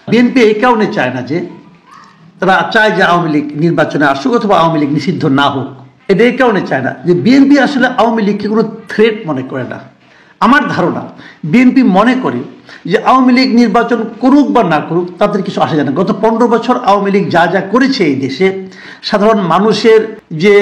BNP এই কারণে চায় না যে তারা চায় যে আওয়ামী লীগ নির্বাচনে আসুক অথবা আওয়ামী লীগ নিষিদ্ধ না হোক। এটা এই কারণে চায় না যে বিএনপি আসলে আওয়ামী লীগকে কোনো থ্রেট মনে করে না। আমার ধারণা বিএনপি মনে করে যে আওয়ামী লীগ নির্বাচন করুক বা না করুক তাদের কিছু আসে যায় না। গত 15 বছর আওয়ামী লীগ যা যা করেছে এই দেশে, সাধারণ মানুষের যে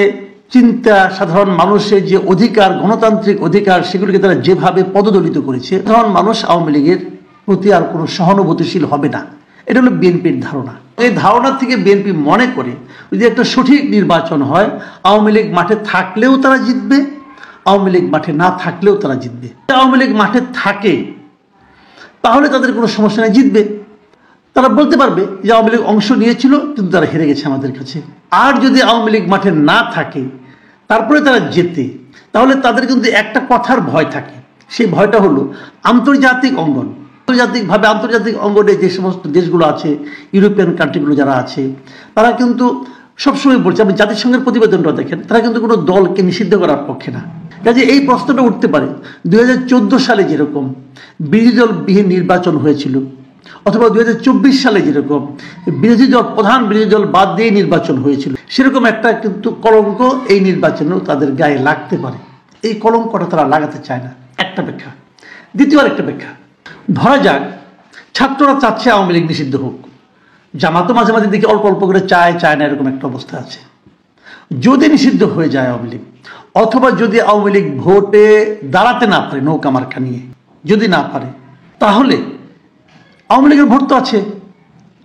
চিন্তা, সাধারণ মানুষের যে অধিকার, গণতান্ত্রিক অধিকার, সেগুলিকে তারা যেভাবে পদদলিত করেছে, সাধারণ মানুষ আওয়ামী লীগের প্রতি আর কোনো সহানুভূতিশীল হবে না। এটা হলো বিএনপির ধারণা। এই ধারণা থেকে বিএনপি মনে করে যদি একটা সঠিক নির্বাচন হয়, আওয়ামী লীগ মাঠে থাকলেও তারা জিতবে, আওয়ামী লীগ মাঠে না থাকলেও তারা জিতবে। আওয়ামী লীগ মাঠে থাকে তাহলে তাদের কোনো সমস্যা নেই, জিতবে। তারা বলতে পারবে যে আওয়ামী লীগ অংশ নিয়েছিল কিন্তু তারা হেরে গেছে আমাদের কাছে। আর যদি আওয়ামী লীগ মাঠে না থাকে তারপরে তারা জেতে, তাহলে তাদের কিন্তু একটা কথার ভয় থাকে। সেই ভয়টা হলো আন্তর্জাতিক অঙ্গন। আন্তর্জাতিকভাবে আন্তর্জাতিক অঙ্গনে যে সমস্ত দেশগুলো আছে, ইউরোপিয়ান কান্ট্রিগুলো যারা আছে, তারা কিন্তু সবসময় বলছে, আপনি জাতিসংঘের প্রতিবেদনটা দেখেন, তারা কিন্তু কোনো দলকে নিষিদ্ধ করার পক্ষে না। কাজে এই প্রশ্নটা উঠতে পারে 2014 সালে যেরকম বিরোধী দলবিহীন নির্বাচন হয়েছিল, অথবা 2024 সালে যেরকম প্রধান বিরোধী দল বাদ দিয়ে নির্বাচন হয়েছিল, সেরকম একটা কিন্তু কলঙ্ক এই নির্বাচনেও তাদের গায়ে লাগতে পারে। এই কলঙ্কটা তারা লাগাতে চায় না, একটা ব্যাখ্যা। দ্বিতীয় আরেকটা ব্যাখ্যা, ধরা যাক ছাত্ররা চাচ্ছে আওয়ামী লীগ নিষিদ্ধ হোক, জামাতও মাঝে মাঝে দেখি অল্প অল্প করে চায় না, এরকম একটা অবস্থা আছে। যদি নিষিদ্ধ হয়ে যায় আওয়ামী লীগ, অথবা যদি আওয়ামী লীগ ভোটে দাঁড়াতে না পারে, নৌকা মার্কা নিয়ে যদি না পারে, তাহলে আওয়ামী লীগের ভোট তো আছে।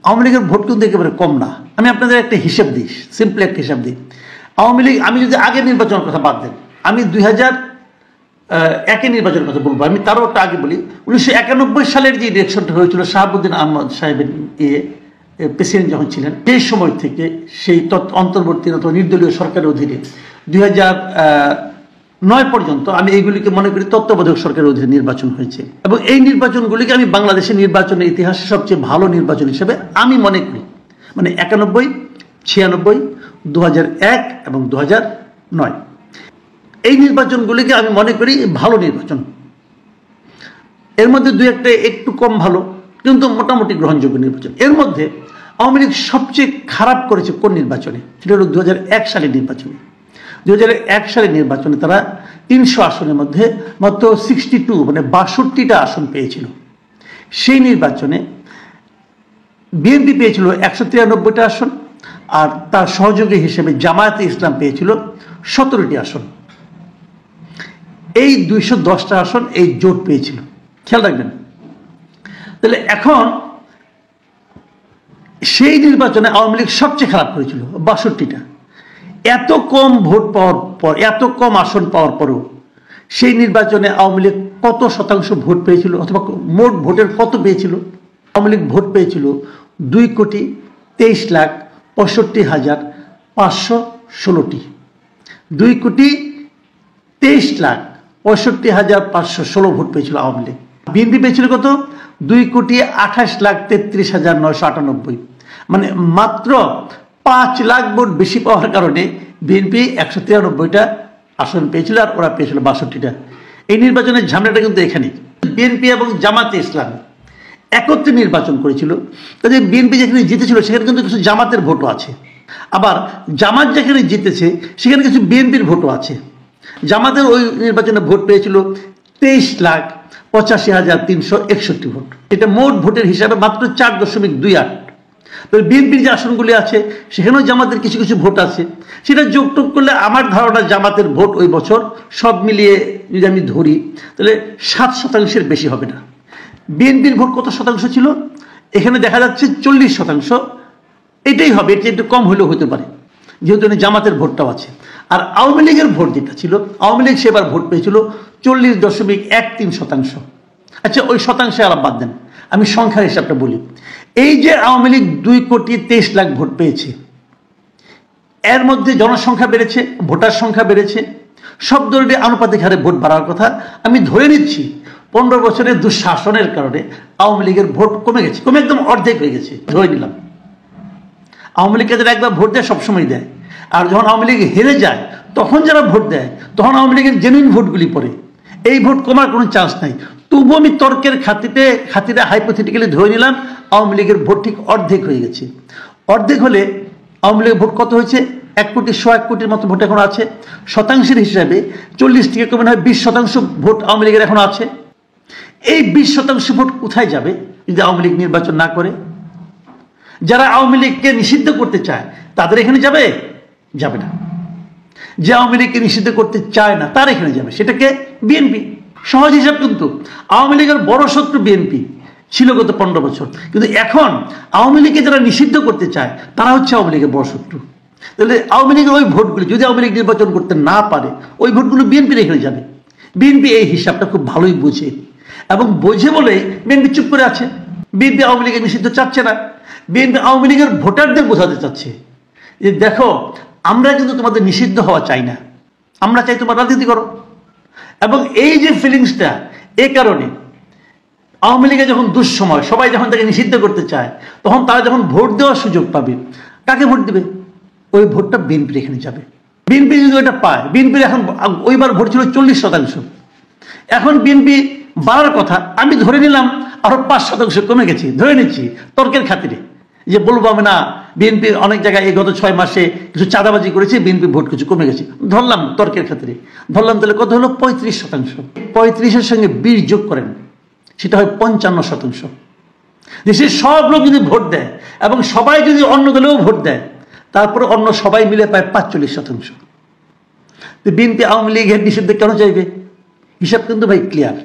আওয়ামী লীগের ভোট কিন্তু একেবারে কম না। আমি আপনাদের একটা হিসাব দিই, সিম্পলি একটা হিসাব দিই। আওয়ামী লীগ, আমি যদি আগের নির্বাচনের কথা বাদ দেন, আমি 2001 নির্বাচনের কথা বলবো, আমি তারও একটা আগে বলি। 1991 সালের যে ইলেকশনটা হয়েছিল, শাহাবুদ্দিন আহমদ সাহেবের প্রেসিডেন্ট যখন ছিলেন, সেই সময় থেকে সেই অন্তর্বর্তী অথবা নির্দলীয় সরকারের অধীনে 2009 পর্যন্ত আমি এইগুলিকে মনে করি তত্ত্বাবধায়ক সরকারের অধীনে নির্বাচন হয়েছে, এবং এই নির্বাচনগুলিকে আমি বাংলাদেশের নির্বাচনের ইতিহাসে সবচেয়ে ভালো নির্বাচন হিসেবে আমি মনে করি। মানে 91, 96, 2001 এবং 2009 এই নির্বাচনগুলিকে আমি মনে করি ভালো নির্বাচন। এর মধ্যে দুই একটা একটু কম ভালো, কিন্তু মোটামুটি গ্রহণযোগ্য নির্বাচন। এর মধ্যে আওয়ামী লীগ সবচেয়ে খারাপ করেছে কোন নির্বাচনে? সেটা হলো 2001 সালের নির্বাচনে। 2001 সালের নির্বাচনে তারা 300 আসনের মধ্যে মাত্র 62 মানে 62টা আসন পেয়েছিল। সেই নির্বাচনে বিএনপি পেয়েছিল 193টা আসন, আর তার সহযোগী হিসেবে জামায়াতে ইসলাম পেয়েছিল 17টি আসন। এই 210টা আসন এই জোট পেয়েছিল, খেয়াল রাখবেন। তাহলে এখন সেই নির্বাচনে আওয়ামী লীগ সবচেয়ে খারাপ করেছিল 62টা। এত কম ভোট পাওয়ার পর, এত কম আসন পাওয়ার পরও সেই নির্বাচনে আওয়ামী লীগ কত শতাংশ ভোট পেয়েছিল, অথবা মোট ভোটের কত পেয়েছিল? আওয়ামী লীগ ভোট পেয়েছিল 2,23,65,516টি। 2,23,65,516 ভোট পেয়েছিল আওয়ামী লীগ। বিএনপি পেয়েছিল কত? 2,28,33,998। মানে মাত্র 5 লাখ ভোট বেশি পাওয়ার কারণে বিএনপি 193টা আসন পেয়েছিল, আর ওরা পেয়েছিল 62টা। এই নির্বাচনের ঝামেলাটা কিন্তু এখানেই। বিএনপি এবং জামাতে ইসলাম একত্রে নির্বাচন করেছিল, কাজে বিএনপি যেখানে জিতেছিল সেখানে কিন্তু কিছু জামাতের ভোটও আছে, আবার জামাত যেখানে জিতেছে সেখানে কিছু বিএনপির ভোটও আছে। জামাতের ওই নির্বাচনে ভোট পেয়েছিল 23,85,361 ভোট। এটা মোট ভোটের হিসাবে মাত্র 4.28। তবে বিএনপির যে আসনগুলি আছে সেখানেও জামাতের কিছু কিছু ভোট আছে। সেটা যোগটোগ করলে আমার ধারণা জামাতের ভোট ওই বছর সব মিলিয়ে যদি আমি ধরি তাহলে 7% বেশি হবে না। বিএনপির ভোট কত শতাংশ ছিল? এখানে দেখা যাচ্ছে 40%। এটাই হবে, এটা একটু কম হলেও হতে পারে, যেহেতু জামাতের ভোটটাও আছে। আর আওয়ামী লীগের ভোট যেটা ছিল, আওয়ামী লীগ সেবার ভোট পেয়েছিল 40.13%। আচ্ছা, ওই শতাংশে আলাপ বাদ দেন, আমি সংখ্যার হিসাবটা বলি। এই যে আওয়ামী লীগ 2,23,00,000 ভোট পেয়েছে, এর মধ্যে জনসংখ্যা বেড়েছে, ভোটার সংখ্যা বেড়েছে, সব দলের আনুপাতিক হারে ভোট বাড়ার কথা। আমি ধরে নিচ্ছি 15 বছরের দুঃশাসনের কারণে আওয়ামী লীগের ভোট কমে গেছে, কমে একদম অর্ধেক হয়ে গেছে, ধরে নিলাম। আওয়ামী লীগকে যারা একবার ভোট দেয় সবসময় দেয়, আর যখন আওয়ামী লীগ হেরে যায় তখন যারা ভোট দেয় তখন আওয়ামী লীগের জেনুইন ভোটগুলি পড়ে। এই ভোট কমার কোনো চান্স নাই। তবু আমি তর্কের খাতিরে হাইপোথেটিক্যালি ধরে নিলাম আওয়ামী লীগের ভোট ঠিক অর্ধেক হয়ে গেছে। অর্ধেক হলে আওয়ামী লীগের ভোট কত হয়েছে? 1 কোটির মতো ভোট এখন আছে। শতাংশের হিসাবে 40 থেকে কমে হয় 20% ভোট আওয়ামী লীগের এখন আছে। এই 20% ভোট কোথায় যাবে যদি আওয়ামী লীগ নির্বাচন না করে? যারা আওয়ামী লীগকে নিষিদ্ধ করতে চায় তাদের এখানে যাবে? যাবে না। যে আওয়ামী লীগকে নিষিদ্ধ করতে চায় না তার এখানে যাবে, সেটাকে বিএনপি। সহজ হিসাব কিন্তু। আওয়ামী লীগের বড় শত্রু বিএনপি ছিল গত 15 বছর, কিন্তু এখন আওয়ামী লীগকে যারা নিষিদ্ধ করতে চায় তারা হচ্ছে আওয়ামী লীগের বড় শত্রু। তাহলে আওয়ামী লীগের ওই ভোটগুলি যদি আওয়ামী লীগ নির্বাচন করতে না পারে ওই ভোটগুলো বিএনপির এখানে যাবে। বিএনপি এই হিসাবটা খুব ভালোই বোঝে, এবং বোঝে বলে বিএনপি চুপ করে আছে। বিএনপি আওয়ামী লীগের নিষিদ্ধ চাচ্ছে না। বিএনপি আওয়ামী লীগের ভোটারদের বোঝাতে চাচ্ছে যে দেখো, আমরা কিন্তু তোমাদের নিষিদ্ধ হওয়া চাই না, আমরা চাই তোমার রাজনীতি করো। এবং এই যে ফিলিংসটা, এ কারণে আওয়ামী লীগের যখন দুঃসময়, সবাই যখন তাকে নিষিদ্ধ করতে চায়, তখন তারা যখন ভোট দেওয়ার সুযোগ পাবে, কাকে ভোট দেবে? ওই ভোটটা বিএনপির এখানে যাবে। বিএনপি যদি ওইটা পায়, বিএনপির এখন ওইবার ভোট ছিল 40%, এখন বিএনপি বাড়ার কথা, আমি ধরে নিলাম আরো 5% কমে গেছে, ধরে নিচ্ছি তর্কের খাতিরে, যে বলবো আমি না বিএনপির অনেক জায়গায় এই গত 6 মাসে কিছু চাঁদাবাজি করেছে, বিএনপি ভোট কিছু কমে গেছে, ধরলাম তর্কের খাতিরে, ধরলাম। তাহলে কত হলো? 35%। 35-এর সঙ্গে 20 যোগ করেন, সেটা হয় 55%। দেশের সব লোক যদি ভোট দেয় এবং সবাই যদি অন্য দলেও ভোট দেয়, তারপরে অন্য সবাই মিলে পায় 45%। বিএনপি আওয়ামী লীগের নিষিদ্ধ কেন চাইবে? হিসাব কিন্তু ভাই ক্লিয়ার।